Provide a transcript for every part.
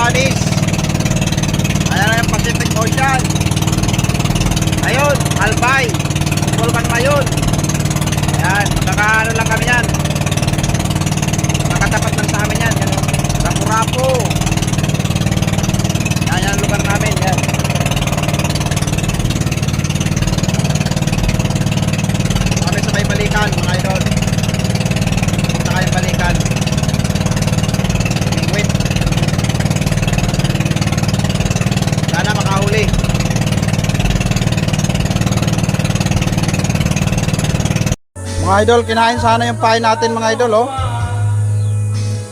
Cabanis. Ayan na yung Pacific Ocean. Ayun, Albay, Volcan Mayon. Ayan, magkakaano lang kami yan. Magkatapat lang sa amin yan. Yan o, Rapu-Rapu. Yan ang lugar namin. Yan. Kami sa may balikan, mga idol. Punta kayong balikan. Wait. Sana makahuli. Mga idol, kinain sana yung pain natin mga idol, oh.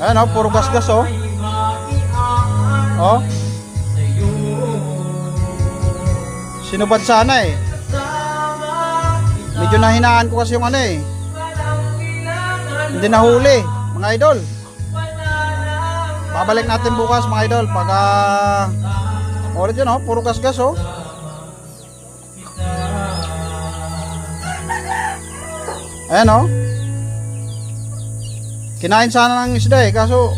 Ayan, oh, puro gas-gas, oh. Oh. Sinubad sana eh. Medyo nahinaan ko kasi yung ano eh. Hindi nahuli, mga idol. Babalik natin bukas mga idol. Pagka ulit yun, oh, puro gas-gas, oh. Ayan, oh. Kinain sana ng isda eh. Kaso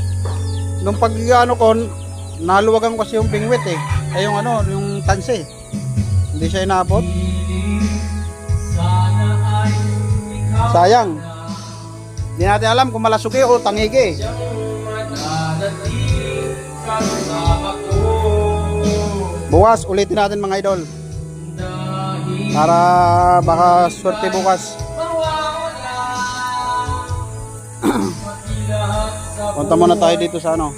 nung pag-ano ko, naluwagan ko kasi yung bingwit eh. Ay yung ano, yung tanse. Hindi siya inabot. Sayang. Hindi natin alam kung malasuki o tangigi. Bukas ulitin natin mga idol. Para baka swerte bukas. Punta muna tayo dito sa ano.